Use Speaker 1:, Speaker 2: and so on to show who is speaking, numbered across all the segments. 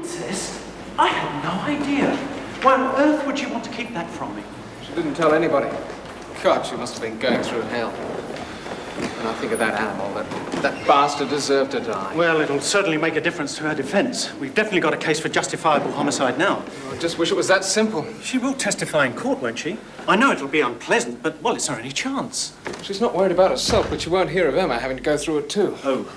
Speaker 1: Incest? I had no idea. Why on earth would you want to keep that from me?
Speaker 2: She didn't tell anybody. God, she must have been going through hell. When I think of that animal, that bastard deserved to die.
Speaker 1: Well, it'll certainly make a difference to her defence. We've definitely got a case for justifiable homicide now.
Speaker 2: I just wish it was that simple.
Speaker 1: She will testify in court, won't she? I know it'll be unpleasant, but, well, it's her only chance.
Speaker 2: She's not worried about herself, but she won't hear of Emma having to go through it too.
Speaker 1: Oh,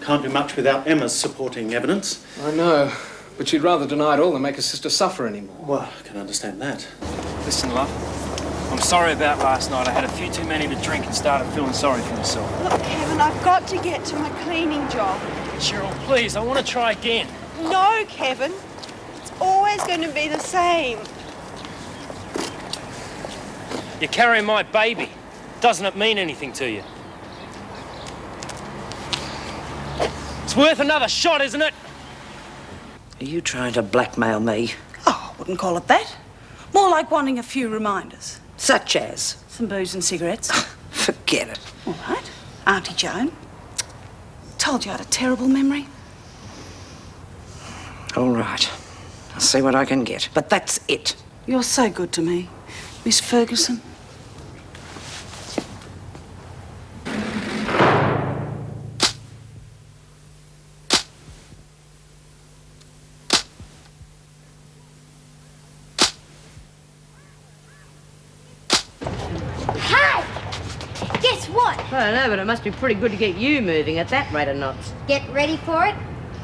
Speaker 1: can't do much without Emma's supporting evidence.
Speaker 2: I know, but she'd rather deny it all than make her sister suffer anymore.
Speaker 1: Well, I can understand that.
Speaker 3: Listen, love. I'm sorry about last night. I had a few too many to drink and started feeling sorry for myself.
Speaker 4: Look, Kevin, I've got to get to my cleaning job.
Speaker 3: Cheryl, please, I want to try again.
Speaker 4: No, Kevin. It's always going to be the same.
Speaker 3: You're carrying my baby. Doesn't it mean anything to you? It's worth another shot, isn't it?
Speaker 5: Are you trying to blackmail me?
Speaker 6: Oh, I wouldn't call it that. More like wanting a few reminders.
Speaker 5: Such as?
Speaker 6: Some booze and cigarettes.
Speaker 5: Forget it.
Speaker 6: All right. Auntie Joan. Told you I had a terrible memory.
Speaker 5: All right. I'll see what I can get. But that's it.
Speaker 6: You're so good to me, Miss Ferguson.
Speaker 7: Guess what?
Speaker 8: I don't know, but it must be pretty good to get you moving at that rate of knots.
Speaker 7: Get ready for it.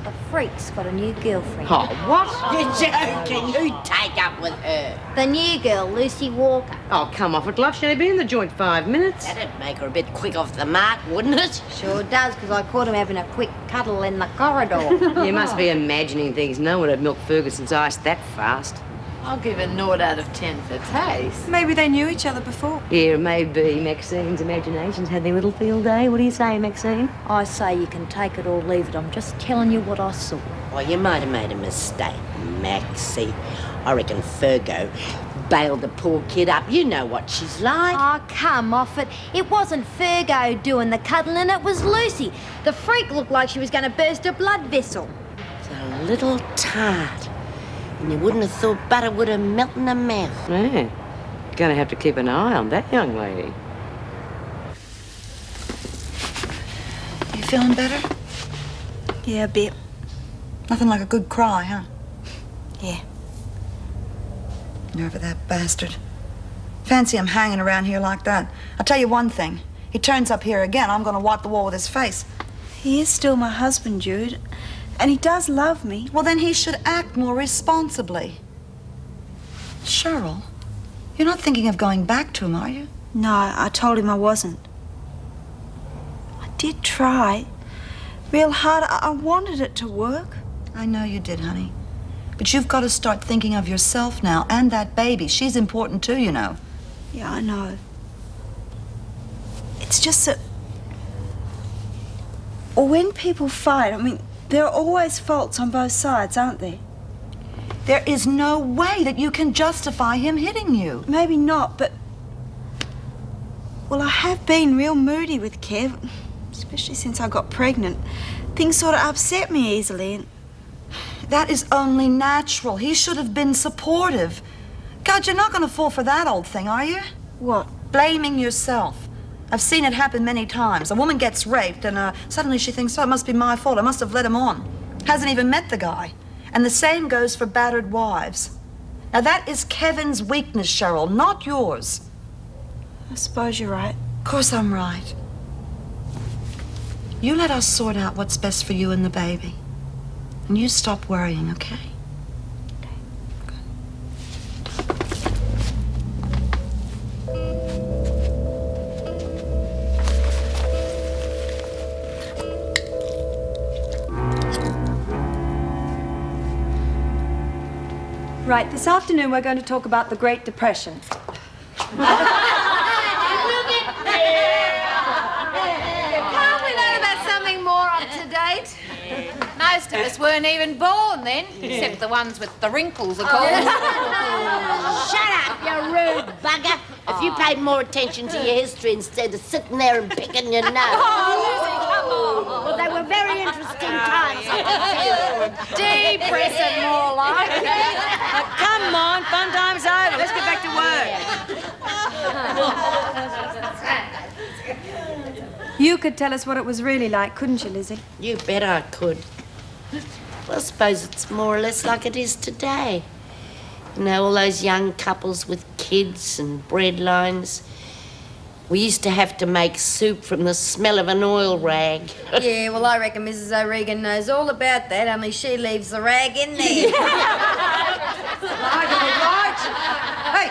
Speaker 7: The freak's got a new girlfriend.
Speaker 8: Oh, what?
Speaker 5: You're joking. Who'd take up with her?
Speaker 7: The new girl, Lucy Walker.
Speaker 8: Oh, come off it, love. She'd only been in the joint 5 minutes.
Speaker 5: That'd make her a bit quick off the mark, wouldn't it?
Speaker 7: Sure does, because I caught him having a quick cuddle in the corridor.
Speaker 8: You must be imagining things. No one would milk Ferguson's ice that fast.
Speaker 9: I'll give it a 0 out of 10 for taste.
Speaker 6: Maybe they knew each other before.
Speaker 8: Yeah, maybe Maxine's imaginations had their little field day. What do you say, Maxine?
Speaker 7: I say you can take it or leave it. I'm just telling you what I saw.
Speaker 5: Well, you might have made a mistake, Maxie. I reckon Fergo bailed the poor kid up. You know what she's like.
Speaker 7: Oh, come off it. It wasn't Fergo doing the cuddling, it was Lucy. The freak looked like she was going to burst a blood vessel.
Speaker 5: It's a little tart. And you wouldn't have thought butter would have melted in her mouth.
Speaker 8: Yeah. Gonna have to keep an eye on that young lady.
Speaker 10: You feeling better?
Speaker 6: Yeah, a bit.
Speaker 10: Nothing like a good cry, huh?
Speaker 6: Yeah.
Speaker 10: Nerve of that bastard. Fancy him hanging around here like that. I'll tell you one thing. He turns up here again, I'm gonna wipe the wall with his face.
Speaker 6: He is still my husband, Jude. And he does love me.
Speaker 10: Well, then he should act more responsibly. Cheryl, you're not thinking of going back to him, are you?
Speaker 6: No, I told him I wasn't. I did try. Real hard. I wanted it to work.
Speaker 10: I know you did, honey. But you've got to start thinking of yourself now, and that baby. She's important too, you know.
Speaker 6: Yeah, I know. It's just that... when people fight, I mean, there are always faults on both sides, aren't there?
Speaker 10: There is no way that you can justify him hitting you.
Speaker 6: Maybe not, but... Well, I have been real moody with Kev, especially since I got pregnant. Things sort of upset me easily, and...
Speaker 10: That is only natural. He should have been supportive. God, you're not going to fall for that old thing, are you?
Speaker 6: What?
Speaker 10: Blaming yourself. I've seen it happen many times. A woman gets raped and suddenly she thinks, oh, it must be my fault. I must have let him on. Hasn't even met the guy. And the same goes for battered wives. Now, that is Kevin's weakness, Cheryl, not yours.
Speaker 6: I suppose you're right.
Speaker 10: Of course I'm right. You let us sort out what's best for you and the baby. And you stop worrying, okay?
Speaker 4: Right, this afternoon we're going to talk about the Great Depression.
Speaker 7: Can't we learn about something more up to date?
Speaker 9: Most of us weren't even born then, except the ones with the wrinkles, of course.
Speaker 5: Shut up, you rude bugger. If you paid more attention to your history instead of sitting there and picking your nose.
Speaker 7: Well, they were
Speaker 5: very interesting times.
Speaker 9: Depressing, more like.
Speaker 8: Come on, fun time's over. Let's get back to work.
Speaker 6: You could tell us what it was really like, couldn't you, Lizzie?
Speaker 5: You bet I could. Well, I suppose it's more or less like it is today. You know, all those young couples with kids and bread lines. We used to have to make soup from the smell of an oil rag.
Speaker 7: Yeah, well, I reckon Mrs. O'Regan knows all about that, only she leaves the rag in there.
Speaker 10: Right. Hey,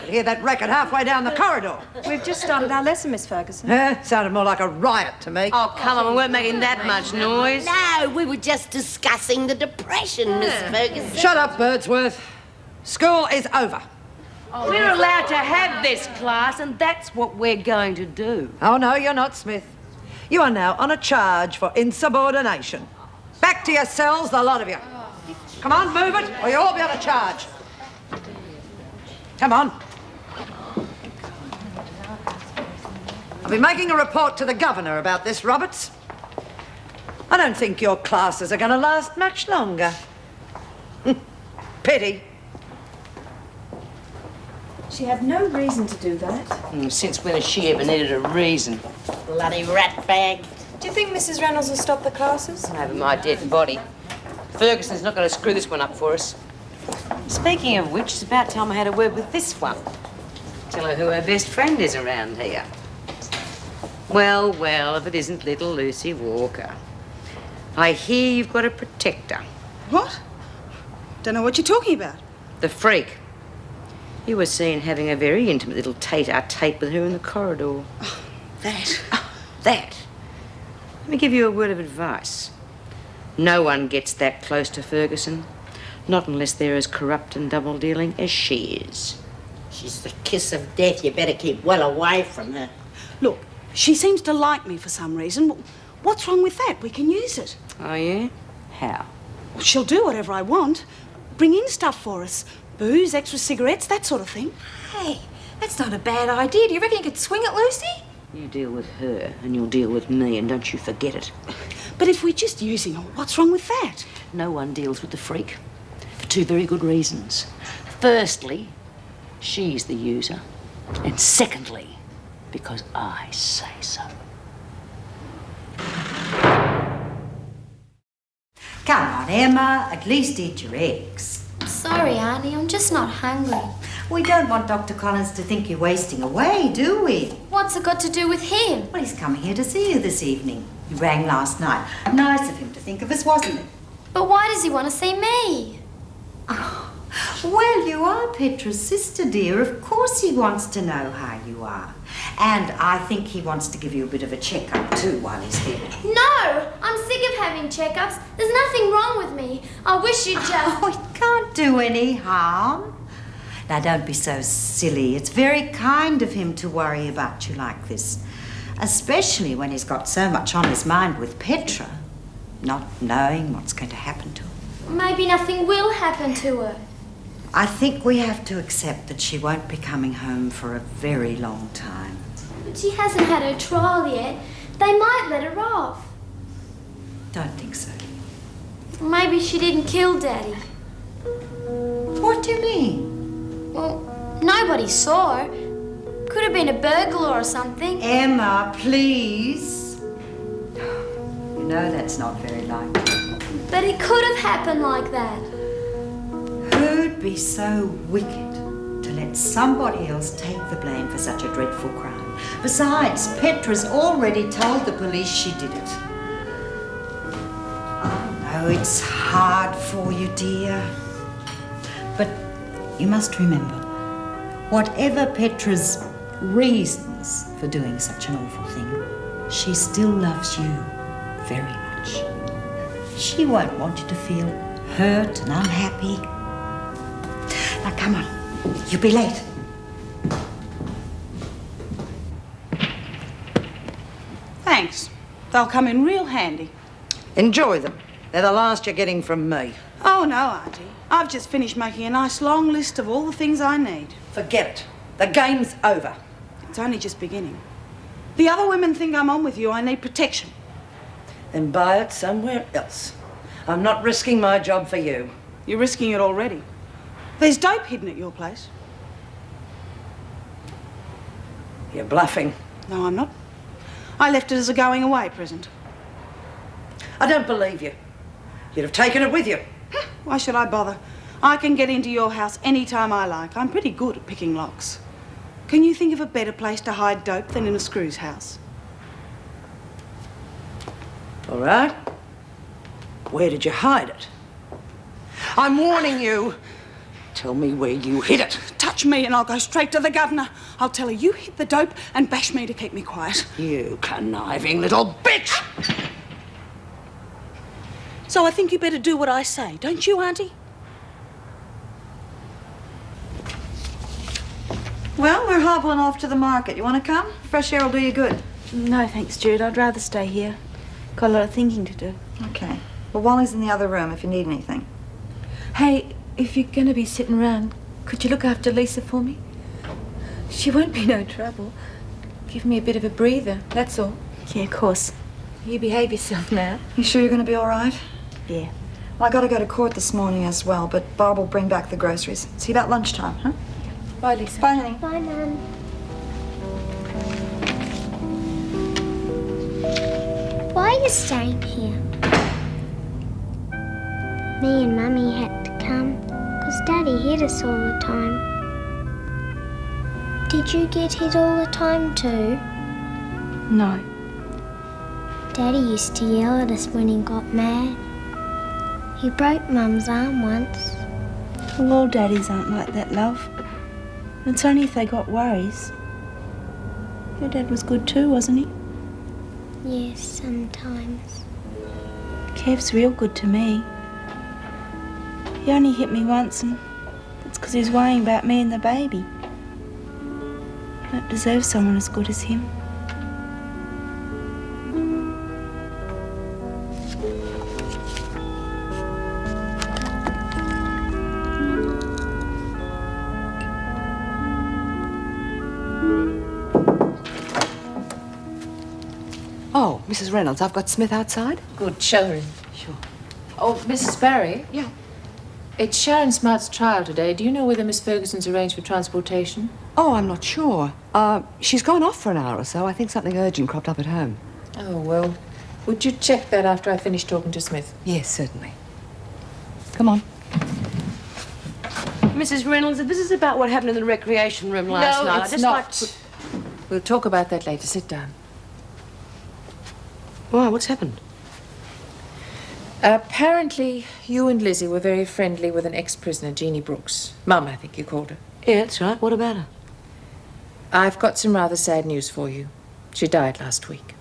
Speaker 10: you hear that racket halfway down the corridor?
Speaker 6: We've just started our lesson, Miss Ferguson.
Speaker 10: Sounded more like a riot to me.
Speaker 8: Oh, come on, we weren't making that much noise.
Speaker 5: No, we were just discussing the depression, Miss Ferguson.
Speaker 10: Shut up, Birdsworth. School is over.
Speaker 8: We're allowed to have this class, and that's what we're going to do.
Speaker 10: Oh, no, you're not, Smith. You are now on a charge for insubordination. Back to your cells, the lot of you. Come on, move it, or you'll all be on a charge. Come on. I'll be making a report to the governor about this, Roberts. I don't think your classes are going to last much longer. Pity.
Speaker 6: She had no reason to do that.
Speaker 8: Since when has she ever needed a reason?
Speaker 5: Bloody rat bag.
Speaker 6: Do you think Mrs. Reynolds will stop the classes?
Speaker 8: Over my dead body. Ferguson's not going to screw this one up for us. Speaking of which, it's about time I had a word with this one. Tell her who her best friend is around here. Well, well, if it isn't little Lucy Walker. I hear you've got a protector.
Speaker 6: What? Don't know what you're talking about.
Speaker 8: The freak. You were seen having a very intimate little tete-a-tete with her in the corridor.
Speaker 6: Oh, that.
Speaker 8: That. Let me give you a word of advice. No one gets that close to Ferguson. Not unless they're as corrupt and double-dealing as she is.
Speaker 5: She's the kiss of death. You better keep well away from her.
Speaker 11: Look, she seems to like me for some reason. What's wrong with that? We can use it.
Speaker 8: Oh, yeah? How?
Speaker 11: Well, she'll do whatever I want. Bring in stuff for us. Booze, extra cigarettes, that sort of thing.
Speaker 4: Hey, that's not a bad idea. Do you reckon you could swing it, Lucy?
Speaker 8: You deal with her, and you'll deal with me, and don't you forget it.
Speaker 11: But if we're just using her, what's wrong with that?
Speaker 8: No one deals with the freak. For two very good reasons. Firstly, she's the user. And secondly, because I say so.
Speaker 12: Come on, Emma. At least eat your eggs.
Speaker 13: Sorry, Auntie. I'm just not hungry.
Speaker 12: We don't want Dr. Collins to think you're wasting away, do we?
Speaker 13: What's it got to do with him?
Speaker 12: Well, he's coming here to see you this evening. He rang last night. Nice of him to think of us, wasn't it?
Speaker 13: But why does he want to see me?
Speaker 12: Oh, well, you are Petra's sister, dear. Of course he wants to know how you are. And I think he wants to give you a bit of a checkup, too, while he's here.
Speaker 13: No! I'm sick of having checkups. There's nothing wrong with me. I wish you'd just...
Speaker 12: Oh, it can't do any harm. Now, don't be so silly. It's very kind of him to worry about you like this. Especially when he's got so much on his mind with Petra. Not knowing what's going to happen to her.
Speaker 13: Maybe nothing will happen to her.
Speaker 12: I think we have to accept that she won't be coming home for a very long time.
Speaker 13: But she hasn't had her trial yet. They might let her off.
Speaker 12: Don't think so.
Speaker 13: Maybe she didn't kill Daddy.
Speaker 12: What do you mean?
Speaker 13: Well, nobody saw her. Could have been a burglar or something.
Speaker 12: Emma, please. You know that's not very likely.
Speaker 13: But it could have happened like that.
Speaker 12: Who'd be so wicked to let somebody else take the blame for such a dreadful crime? Besides, Petra's already told the police she did it. Oh, no, it's hard for you, dear. But you must remember, whatever Petra's reasons for doing such an awful thing, she still loves you very much. She won't want you to feel hurt and unhappy. Now, come on. You'll be late.
Speaker 11: Thanks. They'll come in real handy.
Speaker 10: Enjoy them. They're the last you're getting from me.
Speaker 11: Oh, no, Auntie. I've just finished making a nice long list of all the things I need.
Speaker 10: Forget it. The game's over.
Speaker 11: It's only just beginning. The other women think I'm on with you. I need protection.
Speaker 14: Then buy it somewhere else. I'm not risking my job for you.
Speaker 11: You're risking it already. There's dope hidden at your place.
Speaker 14: You're bluffing.
Speaker 11: No, I'm not. I left it as a going away present.
Speaker 14: I don't believe you. You'd have taken it with you.
Speaker 11: Why should I bother? I can get into your house any time I like. I'm pretty good at picking locks. Can you think of a better place to hide dope than in a screw's house?
Speaker 14: All right. Where did you hide it? I'm warning you. Tell me where you hid it.
Speaker 11: Touch me and I'll go straight to the governor. I'll tell her you hid the dope and bash me to keep me quiet.
Speaker 14: You conniving little bitch!
Speaker 11: So I think you better do what I say, don't you, Auntie?
Speaker 10: Well, we're hobbling off to the market. You want to come? Fresh air will do you good.
Speaker 6: No, thanks, Jude. I'd rather stay here. Got a lot of thinking to do.
Speaker 10: Okay. Well, Wally's in the other room if you need anything.
Speaker 15: Hey, if you're going to be sitting around, could you look after Lisa for me? She won't be no trouble. Give me a bit of a breather, that's all.
Speaker 6: Yeah, of course.
Speaker 15: You behave yourself now.
Speaker 10: You sure you're going to be all right?
Speaker 6: Yeah.
Speaker 10: Well, I got to go to court this morning as well, but Barb will bring back the groceries. See you about lunchtime, huh?
Speaker 15: Bye, Lisa.
Speaker 10: Bye, honey.
Speaker 13: Bye, Nan. Why are you staying here? Me and Mummy had to come, because Daddy hit us all the time. Did you get hit all the time too?
Speaker 6: No.
Speaker 13: Daddy used to yell at us when he got mad. He broke Mum's arm once.
Speaker 6: Well, all daddies aren't like that, love. It's only if they got worries. Your dad was good too, wasn't he?
Speaker 13: Yes, sometimes.
Speaker 6: Kev's real good to me. He only hit me once, and that's because he was worrying about me and the baby. I don't deserve someone as good as him.
Speaker 8: Oh, Mrs. Reynolds, I've got Smith outside.
Speaker 16: Good, show her in.
Speaker 8: Sure.
Speaker 16: Oh, Mrs. Barry?
Speaker 8: Yeah.
Speaker 16: It's Sharon Smart's trial today. Do you know whether Miss Ferguson's arranged for transportation?
Speaker 8: Oh, I'm not sure. She's gone off for an hour or so. I think something urgent cropped up at home.
Speaker 16: Oh, well, would you check that after I finish talking to Smith?
Speaker 8: Yes, certainly. Come on. Mrs. Reynolds, this is about what happened in the recreation room last night.
Speaker 16: No, it's not. We'll talk about that later. Sit down.
Speaker 8: Why, what's happened?
Speaker 16: Apparently, you and Lizzie were very friendly with an ex-prisoner, Jeannie Brooks. Mum, I think you called her.
Speaker 8: Yeah, that's right. What about her?
Speaker 16: I've got some rather sad news for you. She died last week.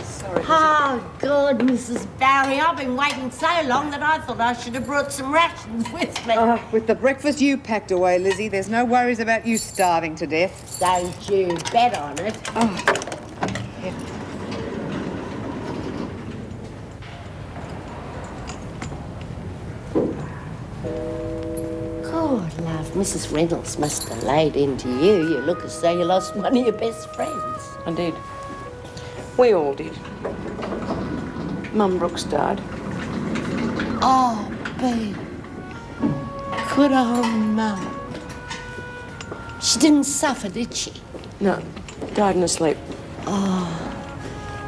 Speaker 8: Sorry.
Speaker 5: Oh, good, Mrs. Barry. I've been waiting so long that I thought I should have brought some rations with me.
Speaker 17: With the breakfast you packed away, Lizzie, there's no worries about you starving to death.
Speaker 5: Don't you bet on it.
Speaker 17: Oh.
Speaker 5: Good love, Mrs. Reynolds must have laid into you. You look as though you lost one of your best friends.
Speaker 8: I did. We all did. Mum Brooks died.
Speaker 5: Oh, Boo. Good old Mum. She didn't suffer, did she?
Speaker 8: No, died in her sleep.
Speaker 5: Oh,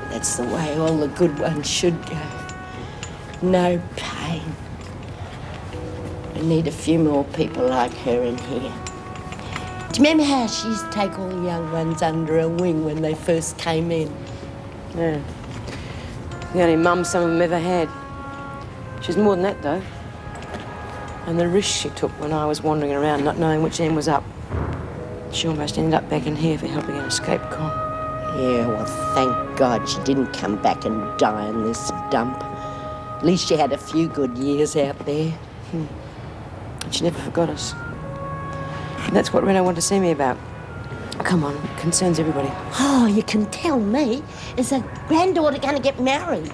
Speaker 5: that's the way all the good ones should go. No pain. We need a few more people like her in here. Do you remember how she used to take all the young ones under her wing when they first came in?
Speaker 8: Yeah. The only mum some of them ever had. She's more than that, though. And the risk she took when I was wandering around not knowing which end was up. She almost ended up back in here for helping an escaped con.
Speaker 5: Yeah, well, thank God she didn't come back and die in this dump. At least she had a few good years out there.
Speaker 8: And she never forgot us. And that's what Reno wanted to see me about. Come on, it concerns everybody.
Speaker 5: Oh, you can tell me. Is a granddaughter going to get married?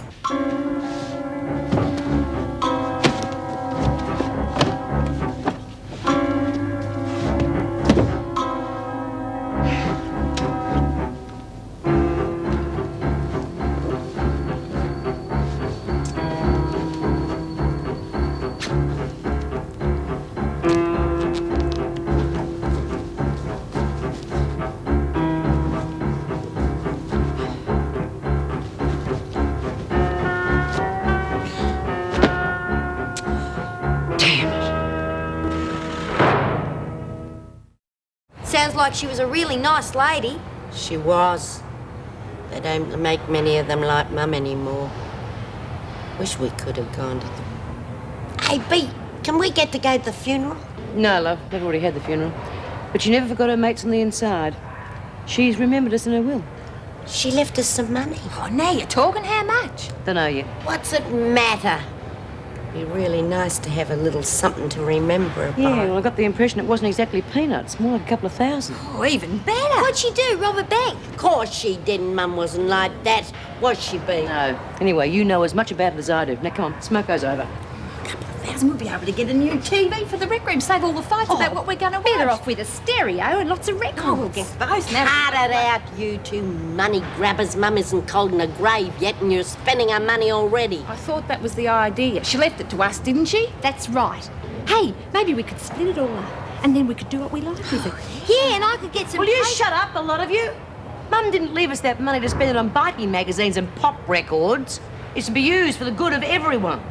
Speaker 7: sounds like she was a really nice lady.
Speaker 5: She was. They don't make many of them like Mum anymore. Wish we could have gone to them. Hey, Bea, can we get to go to the funeral?
Speaker 8: No, love, they've already had the funeral. But she never forgot her mates on the inside. She's remembered us in her will.
Speaker 5: She left us some money.
Speaker 9: Oh, now you're talking. How much?
Speaker 8: Don't know yet.
Speaker 5: What's it matter? Be really nice to have a little something to remember about.
Speaker 8: Yeah, well, I got the impression it wasn't exactly peanuts, more like a couple of thousand.
Speaker 7: Oh, even better. What'd she do, rob a bank?
Speaker 5: Of course she didn't. Mum wasn't like that. Was she, Bea?
Speaker 8: No. Anyway, you know as much about it as I do. Now, come on, smoko's over.
Speaker 9: We'll be able to get a new TV for the rec room, save all the fights about what we're going to watch. Better off with a stereo and lots of records.
Speaker 5: Oh, we'll get both. Cut it out, you two money grabbers. Mum isn't cold in the grave yet and you're spending our money already.
Speaker 9: I thought that was the idea. She left it to us, didn't she?
Speaker 7: That's right.
Speaker 9: Hey, maybe we could split it all up and then we could do what we like with it.
Speaker 7: Yeah, and I could get some...
Speaker 8: Will you shut up, a lot of you? Mum didn't leave us that money to spend it on bikie magazines and pop records. It's to be used for the good of everyone.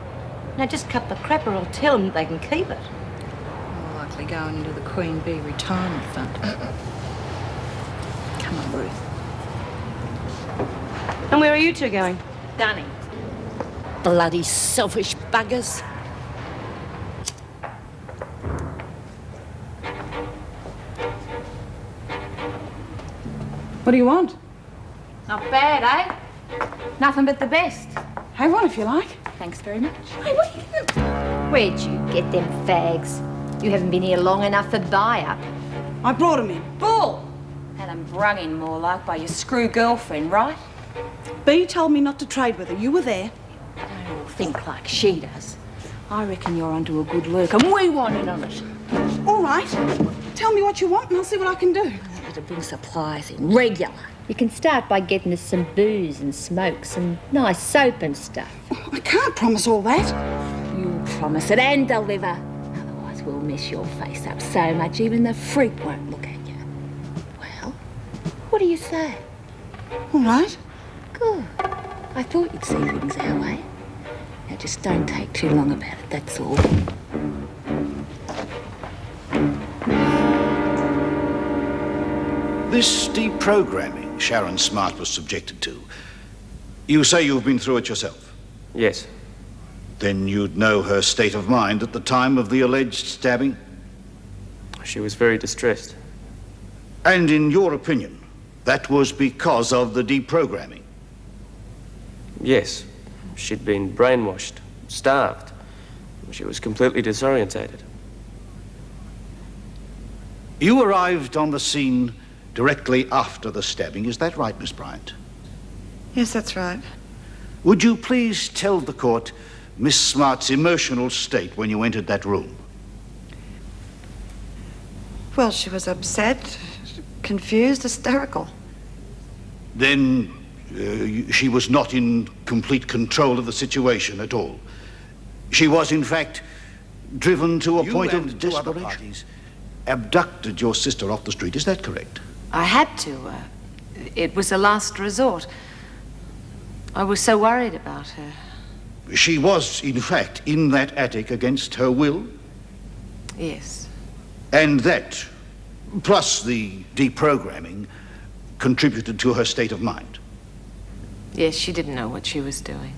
Speaker 8: Now just cut the crap or I'll tell them that they can keep it.
Speaker 10: More likely going into the Queen Bee retirement fund. Come on, Ruth.
Speaker 8: And where are you two going?
Speaker 9: Dunning.
Speaker 5: Bloody selfish buggers.
Speaker 11: What do you want?
Speaker 9: Not bad, eh? Nothing but the best.
Speaker 11: Have one if you like.
Speaker 9: Thanks very much. Hey, what are you doing? Where'd you get them fags? You haven't been here long enough for buy-up.
Speaker 11: I brought them in.
Speaker 9: Bull! Had them brung in more like by your screw girlfriend, right?
Speaker 11: Bea told me not to trade with her. You were there.
Speaker 9: Don't all think like she does. I reckon you're onto a good work and we want in on it.
Speaker 11: All right. Tell me what you want and I'll see what I can do.
Speaker 9: To bring supplies in regular. You can start by getting us some booze and smoke, some nice soap and stuff.
Speaker 11: I can't promise all that.
Speaker 9: You'll promise it and deliver. Otherwise we'll mess your face up so much even the freak won't look at you. Well, what do you say?
Speaker 11: All right.
Speaker 9: Good. I thought you'd see things our way. Now just don't take too long about it, that's all.
Speaker 18: This deprogramming Sharon Smart was subjected to, you say you've been through it yourself?
Speaker 19: Yes.
Speaker 18: Then you'd know her state of mind at the time of the alleged stabbing?
Speaker 19: She was very distressed.
Speaker 18: And in your opinion, that was because of the deprogramming?
Speaker 19: Yes. She'd been brainwashed, starved. She was completely disorientated.
Speaker 18: You arrived on the scene directly after the stabbing, is that right, Miss Bryant?
Speaker 10: Yes, that's right.
Speaker 18: Would you please tell the court Miss Smart's emotional state when you entered that room?
Speaker 10: Well, she was upset, confused, hysterical.
Speaker 18: Then she was not in complete control of the situation at all. She was, in fact, driven to a point of desperation. Abducted your sister off the street, is that correct?
Speaker 16: I had to. It was a last resort. I was so worried about her.
Speaker 18: She was, in fact, in that attic against her will?
Speaker 16: Yes.
Speaker 18: And that, plus the deprogramming, contributed to her state of mind?
Speaker 16: Yes, she didn't know what she was doing.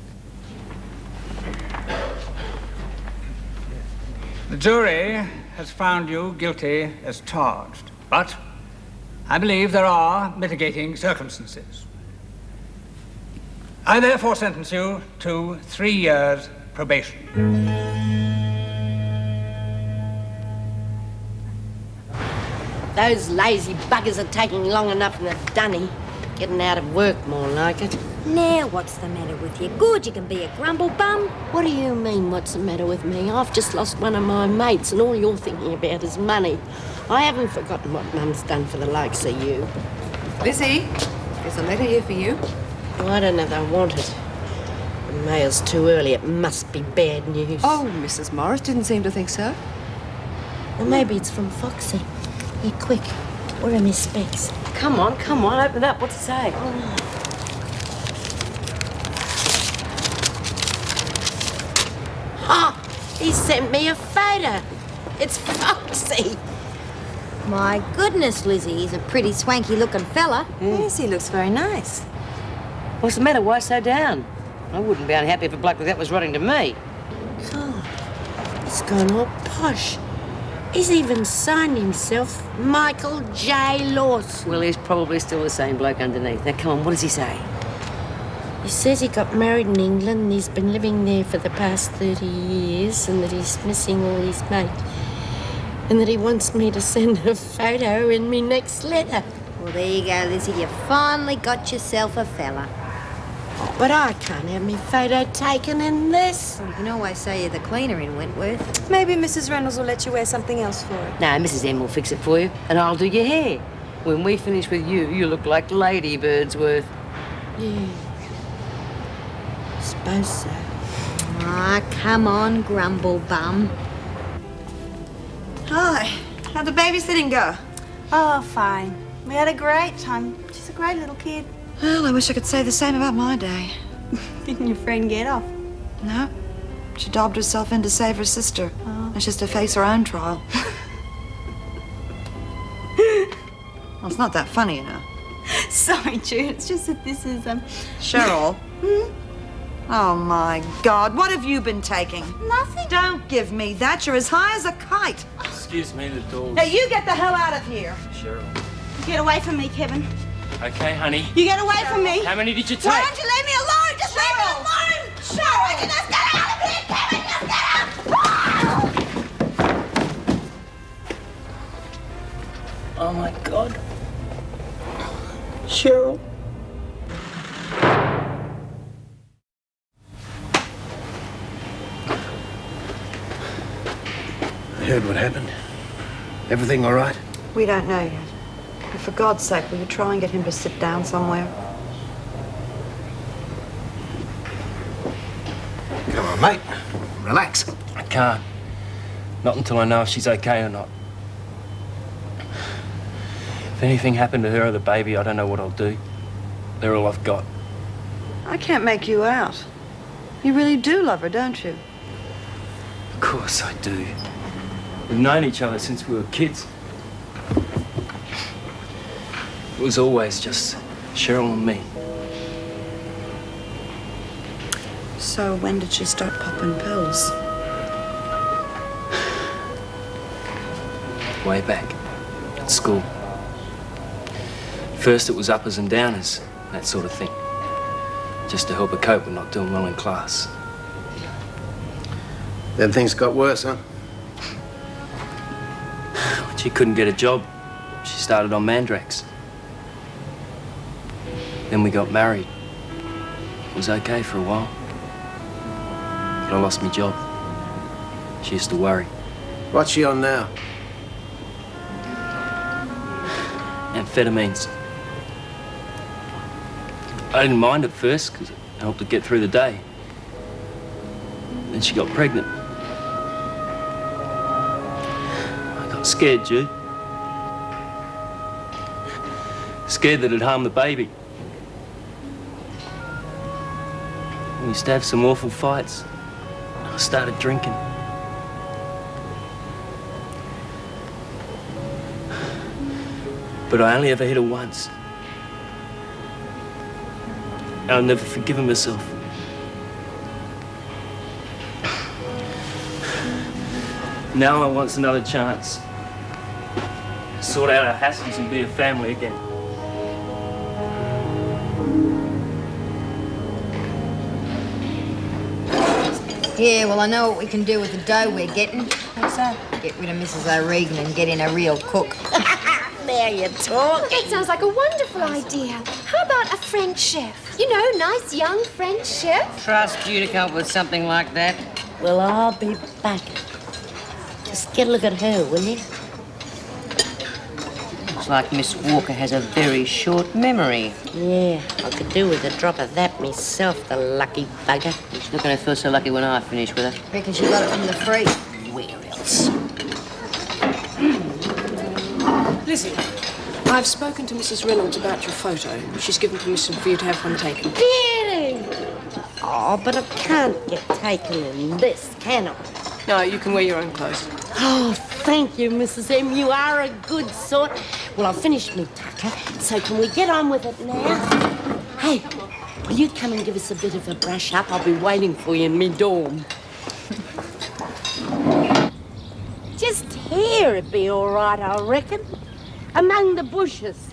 Speaker 20: The jury has found you guilty as charged, but I believe there are mitigating circumstances. I therefore sentence you to 3 years probation.
Speaker 5: Those lazy buggers are taking long enough in the dunny. Getting out of work more like it.
Speaker 7: Now what's the matter with you? Good, you can be a grumble bum.
Speaker 5: What do you mean, what's the matter with me? I've just lost one of my mates and all you're thinking about is money. I haven't forgotten what Mum's done for the likes of you.
Speaker 16: Lizzie, there's a letter here for you.
Speaker 5: Oh, I don't know if I want it. The mail's too early. It must be bad news.
Speaker 16: Oh, Mrs. Morris didn't seem to think so.
Speaker 5: Well, maybe it's from Foxy. Here, quick. Where are my specs?
Speaker 8: Come on, open it up. What's it say?
Speaker 5: Oh, he sent me a photo. It's Foxy.
Speaker 7: My goodness, Lizzie, he's a pretty swanky-looking fella.
Speaker 8: Yes, he looks very nice. What's the matter? Why so down? I wouldn't be unhappy if a bloke like that was rotting to me.
Speaker 5: God, he's gone all posh. He's even signed himself Michael J. Lawson.
Speaker 8: Well, he's probably still the same bloke underneath. Now, come on, what does he say?
Speaker 5: He says he got married in England and he's been living there for the past 30 years and that he's missing all his mates. And that he wants me to send a photo in me next letter.
Speaker 7: Well, there you go, Lizzie. You finally got yourself a fella.
Speaker 5: But I can't have me photo taken in this.
Speaker 7: Well, you can always say you're the cleaner in Wentworth.
Speaker 10: Maybe Mrs. Reynolds will let you wear something else for it.
Speaker 8: No, Mrs. M will fix it for you, and I'll do your hair. When we finish with you, you look like Lady Birdsworth.
Speaker 5: Yeah. Suppose so.
Speaker 7: Ah, come on, grumble bum.
Speaker 10: Hi. How'd the babysitting go?
Speaker 11: Oh, fine. We had a great time. She's a great little kid.
Speaker 10: Well, I wish I could say the same about my day.
Speaker 11: Didn't your friend get off?
Speaker 10: No. She dobbed herself in to save her sister.
Speaker 11: Oh.
Speaker 10: And she's to face her own trial. Well, it's not that funny, you know.
Speaker 11: Sorry, Jude. It's just that this is,
Speaker 10: Cheryl. Oh, my God. What have you been taking?
Speaker 11: Nothing.
Speaker 10: Don't give me that. You're as high as a kite.
Speaker 3: Excuse me, the door's...
Speaker 10: Now, you get the hell out of here.
Speaker 3: Cheryl.
Speaker 11: Get away from me, Kevin.
Speaker 3: Okay, honey.
Speaker 11: You get away from me.
Speaker 3: How many did you take?
Speaker 11: Why don't you leave me alone? Just leave me alone! Cheryl! Just get out of here, Kevin! Just get out!
Speaker 3: Oh, my God. Cheryl.
Speaker 21: I heard what happened. Everything all right?
Speaker 10: We don't know yet. But for God's sake, will you try and get him to sit down somewhere?
Speaker 21: Come on, mate. Relax.
Speaker 3: I can't. Not until I know if she's okay or not. If anything happened to her or the baby, I don't know what I'll do. They're all I've got.
Speaker 10: I can't make you out. You really do love her, don't you?
Speaker 3: Of course I do. We've known each other since we were kids. It was always just Cheryl and me.
Speaker 10: So when did she start popping pills?
Speaker 3: Way back. At school. First it was uppers and downers, that sort of thing. Just to help her cope with not doing well in class.
Speaker 21: Then things got worse, huh?
Speaker 3: When she couldn't get a job, she started on Mandrax. Then we got married. It was okay for a while. But I lost my job. She used to worry.
Speaker 21: What's she on now?
Speaker 3: Amphetamines. I didn't mind at first because it helped her get through the day. Then she got pregnant. I got scared, Jude. Scared that it'd harm the baby. We used to have some awful fights. I started drinking. But I only ever hit her once. I'll never forgive myself. Now I want another chance. Sort out our hassles and be a family again.
Speaker 7: Yeah, well, I know what we can do with the dough we're getting.
Speaker 11: What's that?
Speaker 7: Get rid of Mrs. O'Regan and get in a real cook.
Speaker 5: Now you're talking.
Speaker 22: That sounds like a wonderful idea. How about a French chef? You know, nice young French chef.
Speaker 8: Trust you to come up with something like that.
Speaker 5: Well, I'll be back. Just get a look at her, will you?
Speaker 8: Looks like Miss Walker has a very short memory.
Speaker 5: Yeah, I could do with a drop of that myself, the lucky bugger.
Speaker 8: She's not going to feel so lucky when I finish with her.
Speaker 7: Reckon she got it from the fridge.
Speaker 8: Where else?
Speaker 23: Lizzie, I've spoken to Mrs. Reynolds about your photo. She's given permission for you to have one taken.
Speaker 5: Really? Oh, but it can't get taken in this, can I?
Speaker 23: No, you can wear your own clothes.
Speaker 5: Oh, thank you, Mrs. M. You are a good sort. Well, I've finished me tucker, so can we get on with it now? Hey, will you come and give us a bit of a brush up? I'll be waiting for you in me dorm. Just here it'd be all right, I reckon. Among the bushes.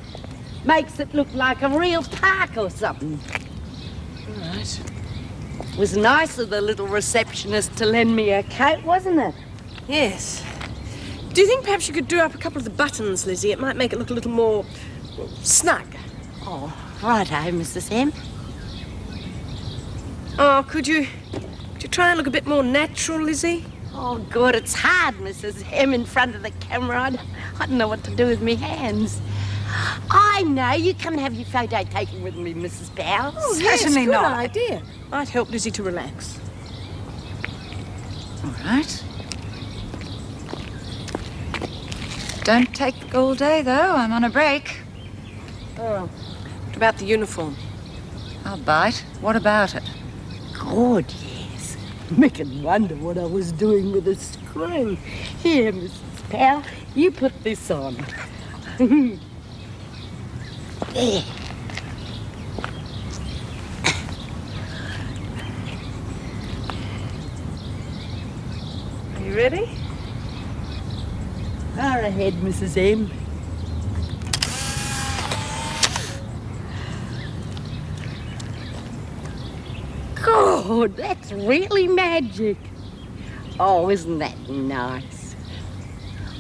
Speaker 5: Makes it look like a real park or something.
Speaker 23: All right.
Speaker 5: It was nice of the little receptionist to lend me a coat, wasn't it?
Speaker 23: Yes. Do you think perhaps you could do up a couple of the buttons, Lizzie? It might make it look a little more snug.
Speaker 5: Oh, righto, Mrs. M.
Speaker 23: Oh, could you try and look a bit more natural, Lizzie?
Speaker 5: Oh, good. It's hard, Mrs. M, in front of the camera. I don't know what to do with me hands. I know. You come and have your photo taken with me, Mrs. Powell.
Speaker 23: Oh, yes, good idea. Might help Lizzie to relax.
Speaker 10: All right. Don't take all day, though. I'm on a break.
Speaker 23: Oh, what about the uniform?
Speaker 10: I'll bite. What about it?
Speaker 5: Good, yes. Make it wonder what I was doing with a screw. Here, Mrs. Powell, you put this on. There.
Speaker 23: Are you ready?
Speaker 5: Far ahead, Mrs. M. God, that's really magic. Oh, isn't that nice?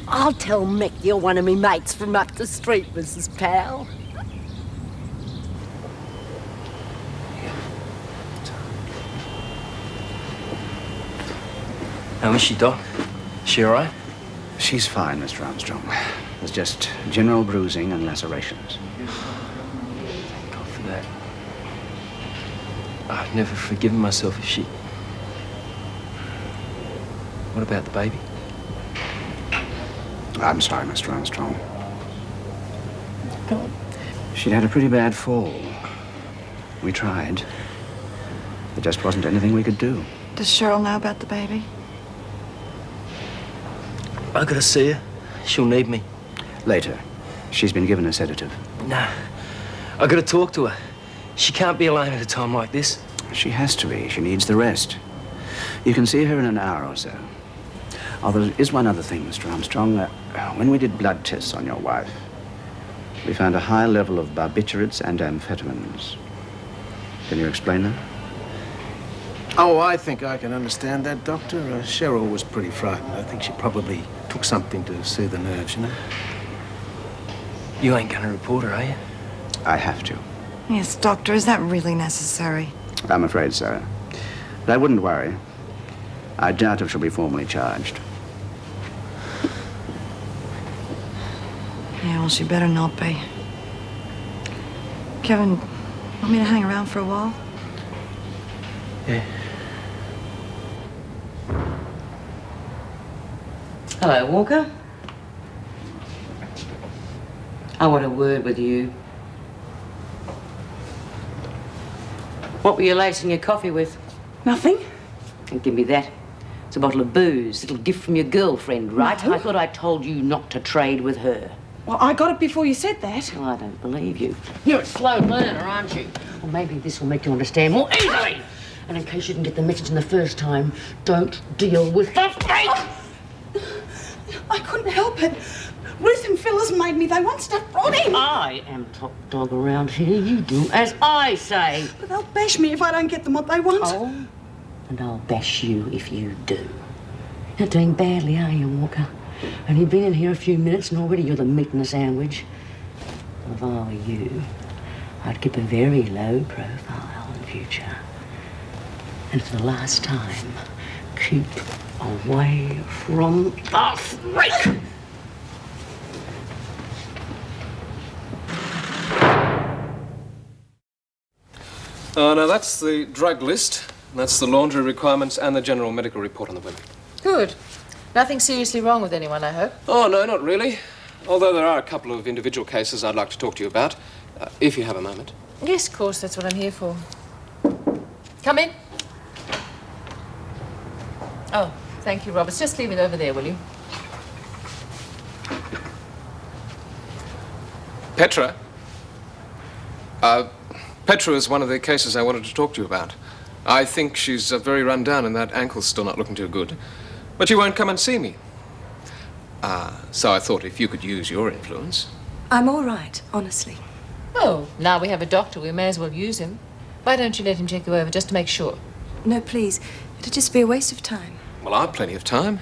Speaker 5: I'll tell Mick you're one of me mates from up the street, Mrs. Powell.
Speaker 3: How is she, Doc? Is she all right?
Speaker 1: She's fine, Mr. Armstrong. There's just general bruising and lacerations.
Speaker 3: Thank God for that. I've never forgiven myself if she... What about the baby?
Speaker 1: I'm sorry, Mr. Armstrong. She'd had a pretty bad fall. We tried. There just wasn't anything we could do.
Speaker 10: Does Cheryl know about the baby?
Speaker 3: I gotta see her. She'll need me.
Speaker 1: Later. She's been given a sedative.
Speaker 3: Nah. I gotta talk to her. She can't be alone at a time like this.
Speaker 1: She has to be. She needs the rest. You can see her in an hour or so. Oh, there is one other thing, Mr. Armstrong. When we did blood tests on your wife, we found a high level of barbiturates and amphetamines. Can you explain that?
Speaker 21: Oh, I think I can understand that, Doctor. Cheryl was pretty frightened. I think she probably took something to soothe the nerves, you know?
Speaker 3: You ain't gonna report her, are you?
Speaker 1: I have to.
Speaker 10: Yes, Doctor, is that really necessary?
Speaker 1: I'm afraid so. But I wouldn't worry. I doubt if she'll be formally charged.
Speaker 10: Yeah, well, she better not be. Kevin, want me to hang around for a while?
Speaker 3: Yeah.
Speaker 8: Hello, Walker. I want a word with you. What were you lacing your coffee with?
Speaker 11: Nothing.
Speaker 8: Don't give me that. It's a bottle of booze. A little gift from your girlfriend, right?
Speaker 11: No.
Speaker 8: I thought I told you not to trade with her.
Speaker 11: Well, I got it before you said that.
Speaker 8: Well, I don't believe you. You're a slow learner, aren't you? Well, maybe this will make you understand more easily. And in case you didn't get the message in the first time, don't deal with the freak!
Speaker 11: I couldn't help it. Ruth and Phyllis made me. They want stuff brought in.
Speaker 8: I am top dog around here. You do as I say.
Speaker 11: But they'll bash me if I don't get them what they want.
Speaker 8: Oh, and I'll bash you if you do. You're not doing badly, are you, Walker? Only been in here a few minutes and already you're the meat in the sandwich. If I were you, I'd keep a very low profile in future. And for the last time, keep away from the freak!
Speaker 19: Now that's the drug list. That's the laundry requirements and the general medical report on the women.
Speaker 23: Good. Nothing seriously wrong with anyone, I hope?
Speaker 19: Oh, no, not really. Although there are a couple of individual cases I'd like to talk to you about, if you have a moment.
Speaker 23: Yes, of course, that's what I'm here for. Come in. Oh,
Speaker 16: Thank you, Roberts. Just leave it over there, will you?
Speaker 19: Petra? Petra is one of the cases I wanted to talk to you about. I think she's very run down and that ankle's still not looking too good. But she won't come and see me. So I thought if you could use your influence.
Speaker 15: I'm all right, honestly.
Speaker 16: Oh, now we have a doctor, we may as well use him. Why don't you let him check you over just to make sure?
Speaker 15: No, please. It'd just be a waste of time.
Speaker 19: Well, I've plenty of time.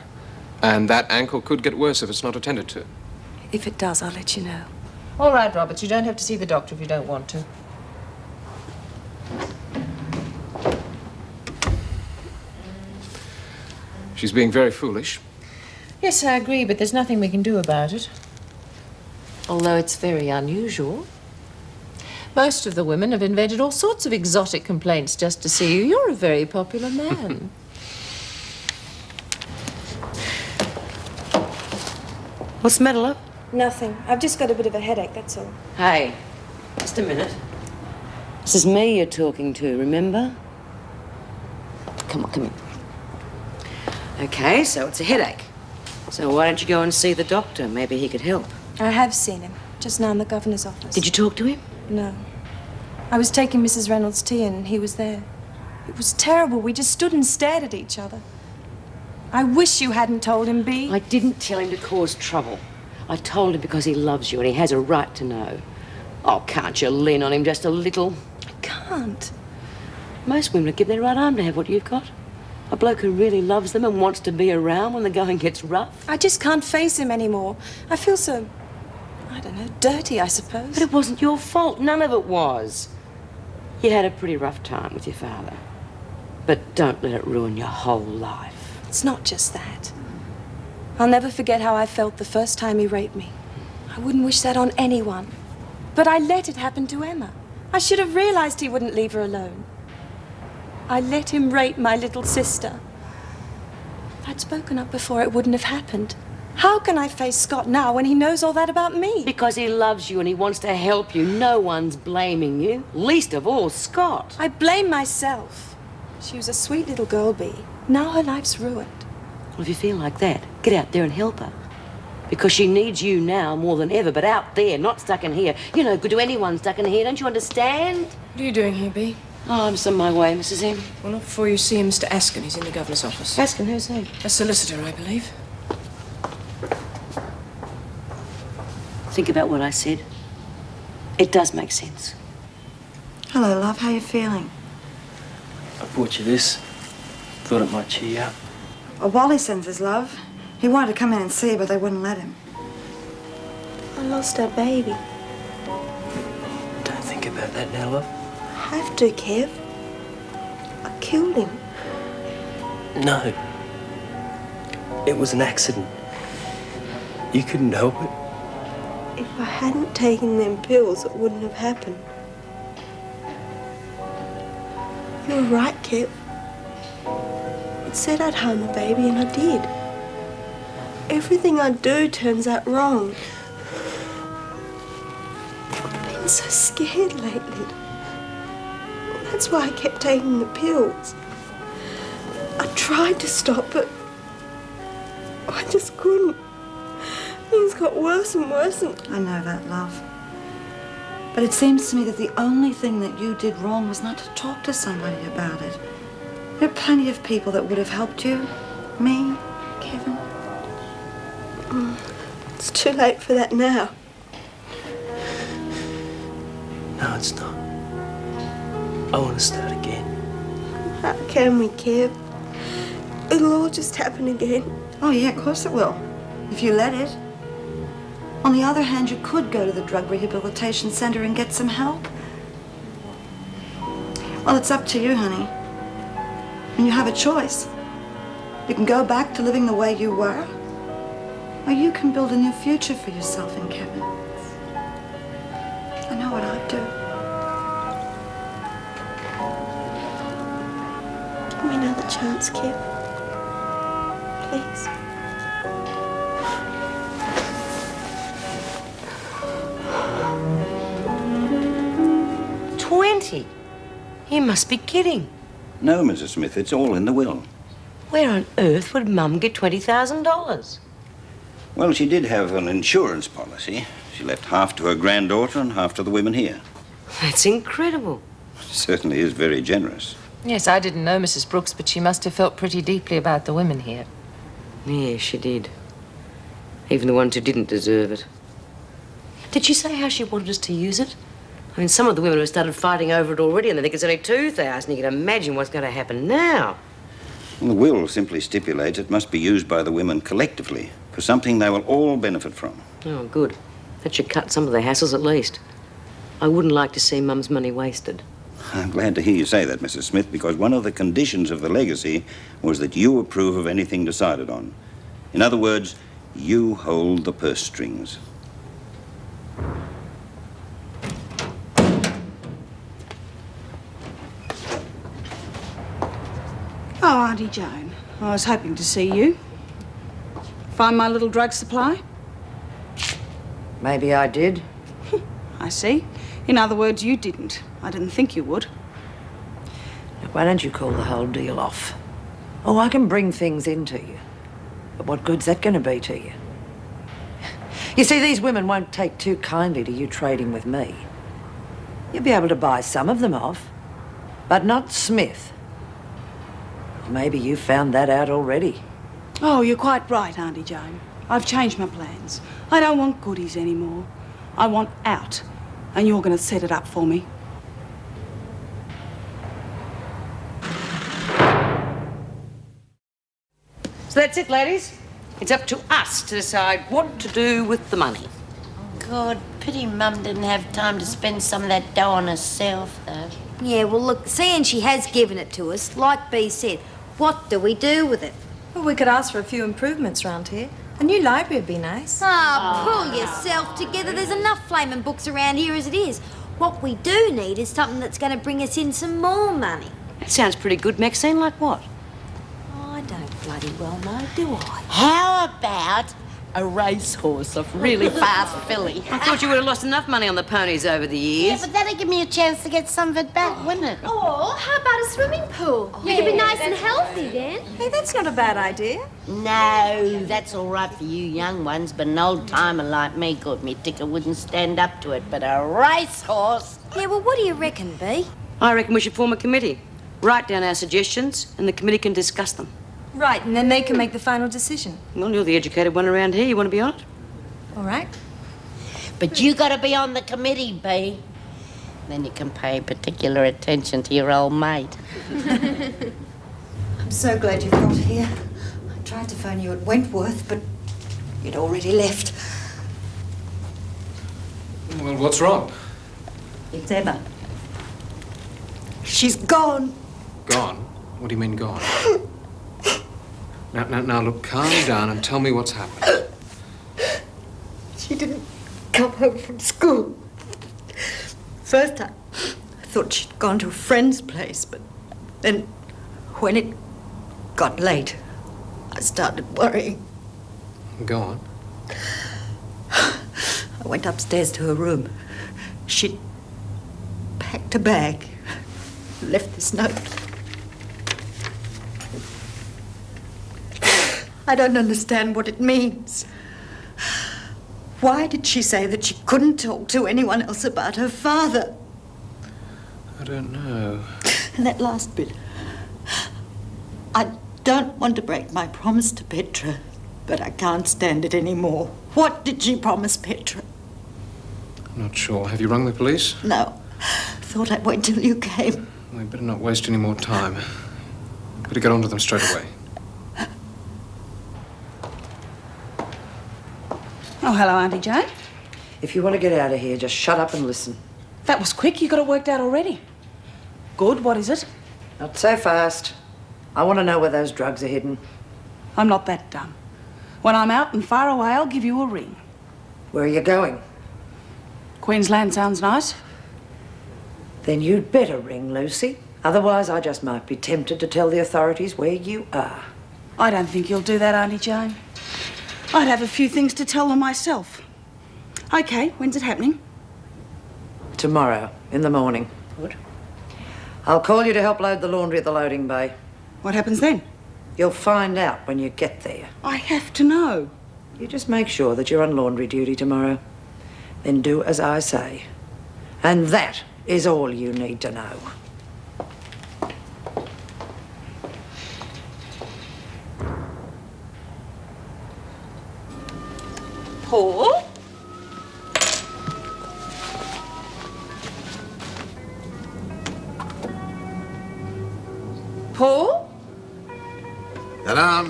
Speaker 19: And that ankle could get worse if it's not attended to.
Speaker 15: If it does, I'll let you know.
Speaker 16: All right, Roberts, you don't have to see the doctor if you don't want to.
Speaker 19: She's being very foolish.
Speaker 16: Yes, I agree, but there's nothing we can do about it. Although it's very unusual. Most of the women have invented all sorts of exotic complaints just to see you. You're a very popular man.
Speaker 8: What's the matter, love?
Speaker 15: Nothing. I've just got a bit of a headache, that's all.
Speaker 8: Hey, just a minute. This is me you're talking to, remember? Come on, come in. Okay, so it's a headache. So why don't you go and see the doctor? Maybe he could help.
Speaker 15: I have seen him, just now in the governor's office.
Speaker 8: Did you talk to him?
Speaker 15: No. I was taking Mrs. Reynolds' tea and he was there. It was terrible. We just stood and stared at each other. I wish you hadn't told him, Bea.
Speaker 8: I didn't tell him to cause trouble. I told him because he loves you and he has a right to know. Oh, can't you lean on him just a little?
Speaker 15: I can't.
Speaker 8: Most women would give their right arm to have what you've got. A bloke who really loves them and wants to be around when the going gets rough.
Speaker 15: I just can't face him anymore. I feel so, I don't know, dirty, I suppose.
Speaker 8: But it wasn't your fault. None of it was. You had a pretty rough time with your father. But don't let it ruin your whole life.
Speaker 15: It's not just that. I'll never forget how I felt the first time he raped me. I wouldn't wish that on anyone. But I let it happen to Emma. I should have realized he wouldn't leave her alone. I let him rape my little sister. If I'd spoken up before, it wouldn't have happened. How can I face Scott now when he knows all that about me?
Speaker 8: Because he loves you and he wants to help you. No one's blaming you. Least of all, Scott.
Speaker 15: I blame myself. She was a sweet little girl, Bea. Now her life's ruined.
Speaker 8: Well, if you feel like that, get out there and help her. Because she needs you now more than ever, but out there, not stuck in here. You're no good to anyone stuck in here, don't you understand?
Speaker 23: What are you doing here, Bea?
Speaker 8: Oh, I'm on my way, Mrs. M.
Speaker 23: Well, not before you see Mr. Askin. He's in the governor's office.
Speaker 8: Askin, who's he?
Speaker 23: A solicitor, I believe.
Speaker 8: Think about what I said. It does make sense.
Speaker 10: Hello, love. How you feeling?
Speaker 3: I brought you this. Thought it might cheer you up.
Speaker 10: Well, Wally sends his love. He wanted to come in and see, but they wouldn't let him.
Speaker 6: I lost our baby.
Speaker 3: Don't think about that now, love.
Speaker 6: I have to, Kev. I killed him.
Speaker 3: No. It was an accident. You couldn't help it.
Speaker 6: If I hadn't taken them pills, it wouldn't have happened. You were right, Kev. It said I'd harm a baby, and I did. Everything I do turns out wrong. I've been so scared lately. That's why I kept taking the pills. I tried to stop, but I just couldn't. Things got worse and worse and...
Speaker 10: I know that, love. But it seems to me that the only thing that you did wrong was not to talk to somebody about it. There are plenty of people that would have helped you. Me, Kevin.
Speaker 6: It's too late for that now.
Speaker 3: No, it's not. I want to start again.
Speaker 6: How can we, Kev? It'll all just happen again.
Speaker 10: Oh, yeah, of course it will. If you let it. On the other hand, you could go to the drug rehabilitation center and get some help. Well, it's up to you, honey. And you have a choice. You can go back to living the way you were, or you can build a new future for yourself and Kevin. I know what I'd do.
Speaker 6: Give me another chance, Kev. Please.
Speaker 8: 20? You must be kidding.
Speaker 2: No, Mrs. Smith, it's all in the will.
Speaker 8: Where on earth would Mum get $20,000?
Speaker 2: Well, she did have an insurance policy. She left half to her granddaughter and half to the women here.
Speaker 8: That's incredible.
Speaker 2: Certainly is very generous.
Speaker 16: Yes, I didn't know Mrs. Brooks, but she must have felt pretty deeply about the women here.
Speaker 8: Yeah, she did. Even the ones who didn't deserve it. Did she say how she wanted us to use it? I mean, some of the women have started fighting over it already, and they think it's only 2,000. You can imagine what's going to happen now.
Speaker 2: Well, the will simply stipulates it must be used by the women collectively for something they will all benefit from.
Speaker 8: Oh, good. That should cut some of the hassles at least. I wouldn't like to see Mum's money wasted.
Speaker 2: I'm glad to hear you say that, Mrs. Smith, because one of the conditions of the legacy was that you approve of anything decided on. In other words, you hold the purse strings.
Speaker 11: Oh, Auntie Joan, I was hoping to see you. Find my little drug supply?
Speaker 14: Maybe I did.
Speaker 11: I see. In other words, you didn't. I didn't think you would.
Speaker 14: Why don't you call the whole deal off? Oh, I can bring things into you. But what good's that going to be to you? You see, these women won't take too kindly to you trading with me. You'll be able to buy some of them off, but not Smith. Maybe you found that out already.
Speaker 11: Oh, you're quite right, Auntie Joan. I've changed my plans. I don't want goodies anymore. I want out. And you're going to set it up for me.
Speaker 8: So that's it, ladies. It's up to us to decide what to do with the money.
Speaker 5: God, pity Mum didn't have time to spend some of that dough on herself, though.
Speaker 7: Yeah, well, look, seeing she has given it to us, like Bea said, what do we do with it?
Speaker 15: Well, we could ask for a few improvements round here. A new library would be nice.
Speaker 7: Pull yourself together. There's enough flaming books around here as it is. What we do need is something that's going to bring us in some more money.
Speaker 8: That sounds pretty good, Maxine. Like what?
Speaker 7: I don't bloody well know, do I?
Speaker 5: How about a racehorse of really fast filly?
Speaker 8: I thought you would have lost enough money on the ponies over the
Speaker 5: Yeah,
Speaker 8: years.
Speaker 5: but that'd give me a chance to get some of it back, wouldn't it?
Speaker 22: Or how about a swimming pool? You could be nice and healthy then.
Speaker 15: Hey, that's not a bad idea.
Speaker 5: No, that's all right for you young ones, but an old-timer like me, called me ticker, wouldn't stand up to it. But a racehorse...
Speaker 7: Yeah, well, what do you reckon, Bea?
Speaker 8: I reckon we should form a committee. Write down our suggestions, and the committee can discuss them.
Speaker 15: Right, and then they can make the final decision.
Speaker 8: Well, you're the educated one around here. You want to be on it?
Speaker 15: All right.
Speaker 5: But you got to be on the committee, Bea. Then you can pay particular attention to your old mate.
Speaker 10: I'm so glad you've got here. I tried to phone you at Wentworth, but you'd already left.
Speaker 19: Well, what's wrong?
Speaker 10: It's Emma. She's gone.
Speaker 19: Gone? What do you mean gone? Now, look, calm down and tell me what's happened.
Speaker 10: She didn't come home from school. First I thought she'd gone to a friend's place, but then when it got late, I started worrying.
Speaker 19: Go on.
Speaker 10: I went upstairs to her room. She'd packed a bag, left this note. I don't understand what it means. Why did she say that she couldn't talk to anyone else about her father?
Speaker 19: I don't know.
Speaker 10: And that last bit. I don't want to break my promise to Petra, but I can't stand it anymore. What did she promise Petra?
Speaker 19: I'm not sure. Have you rung the police?
Speaker 10: No. Thought I'd wait till you came.
Speaker 19: We better not waste any more time. Better get onto them straight away.
Speaker 11: Oh, hello, Auntie Joan.
Speaker 14: If you want to get out of here, just shut up and listen.
Speaker 11: That was quick. You got it worked out already. Good. What is it?
Speaker 14: Not so fast. I want to know where those drugs are hidden.
Speaker 11: I'm not that dumb. When I'm out and far away, I'll give you a ring.
Speaker 14: Where are you going?
Speaker 11: Queensland sounds nice.
Speaker 14: Then you'd better ring, Lucy. Otherwise, I just might be tempted to tell the authorities where you are.
Speaker 11: I don't think you'll do that, Auntie Joan. I'd have a few things to tell them myself. Okay, when's it happening?
Speaker 14: Tomorrow, in the morning.
Speaker 11: Good.
Speaker 14: I'll call you to help load the laundry at the loading bay.
Speaker 11: What happens then?
Speaker 14: You'll find out when you get there.
Speaker 11: I have to know.
Speaker 14: You just make sure that you're on laundry duty tomorrow. Then do as I say. And that is all you need to know.
Speaker 15: Paul? Paul?
Speaker 21: Ta-da!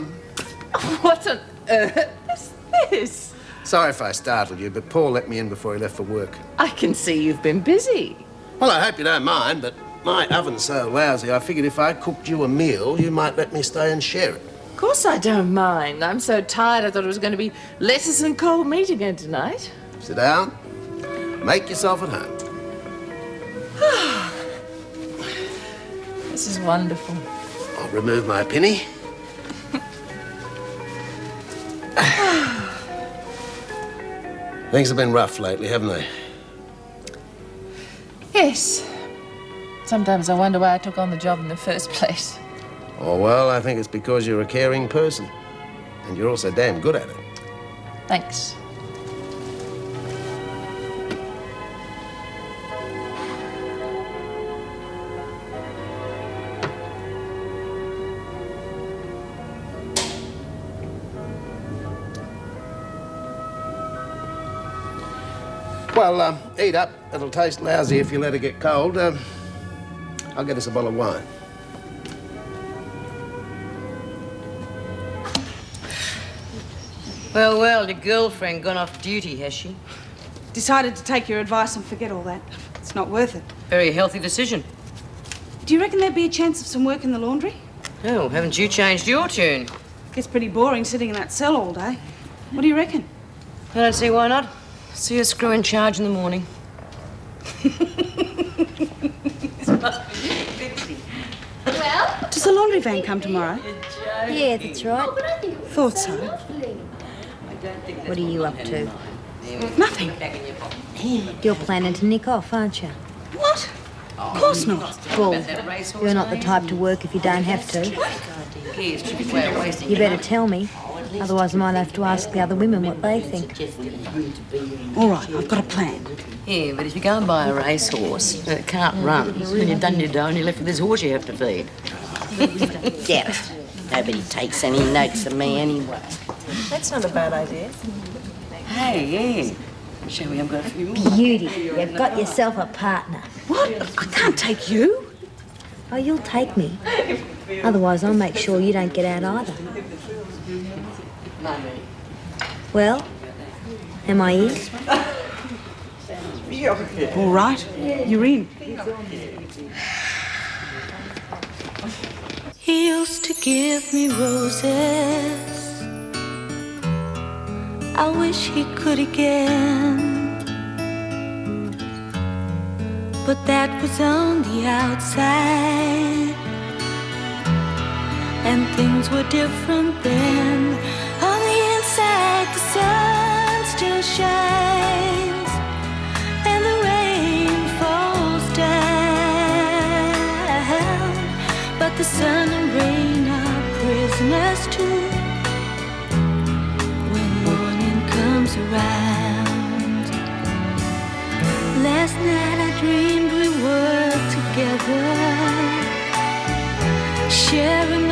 Speaker 15: What on earth is this?
Speaker 21: Sorry if I startled you, but Paul let me in before he left for work.
Speaker 16: I can see you've been busy.
Speaker 21: Well, I hope you don't mind, but my oven's so lousy, I figured if I cooked you a meal, you might let me stay and share it.
Speaker 16: Of course I don't mind. I'm so tired I thought it was going to be lettuce and cold meat again tonight.
Speaker 21: Sit down. Make yourself at home.
Speaker 16: This is wonderful.
Speaker 21: I'll remove my penny. Things have been rough lately, haven't they?
Speaker 16: Yes. Sometimes I wonder why I took on the job in the first place.
Speaker 21: Oh, well, I think it's because you're a caring person. And you're also damn good at it.
Speaker 16: Thanks.
Speaker 21: Well, eat up. It'll taste lousy if you let it get cold. I'll get us a bottle of wine.
Speaker 8: Well, well, your girlfriend gone off duty, has she?
Speaker 11: Decided to take your advice and forget all that. It's not worth it.
Speaker 8: Very healthy decision.
Speaker 11: Do you reckon there'd be a chance of some work in the laundry?
Speaker 8: Oh, haven't you changed your tune?
Speaker 11: Gets pretty boring sitting in that cell all day. What do you reckon?
Speaker 8: I don't see why not. See a screw in charge in the morning.
Speaker 22: Well?
Speaker 11: Does the laundry van come tomorrow?
Speaker 7: Yeah, that's right.
Speaker 11: Thought so.
Speaker 7: What are you up to?
Speaker 11: Nothing.
Speaker 7: You're planning to nick off, aren't you?
Speaker 11: What? Of course not.
Speaker 7: Well, you're not the type to work if you don't have to. You better tell me. Otherwise, I might have to ask the other women what they think.
Speaker 11: All right, I've got a plan.
Speaker 8: Yeah, but if you go and buy a racehorse and it can't run, when you've done your dough and you're left with this horse you have to feed. Damn it. Nobody takes any notes of me anyway.
Speaker 15: That's not a bad idea.
Speaker 8: Hey, yeah. Shall we have got a few more?
Speaker 7: Beauty, you've got yourself a partner.
Speaker 11: What? I can't take you.
Speaker 7: Oh, you'll take me. Otherwise, I'll make sure you don't get out either. Well, am I in?
Speaker 11: All right, you're in.
Speaker 4: He used to give me roses. I wish he could again. But that was on the outside, and things were different then. On the inside, the sun still shines, and the rain falls down. But the sun and rain are prisoners too when morning comes around. Last night I dreamed we were together, sharing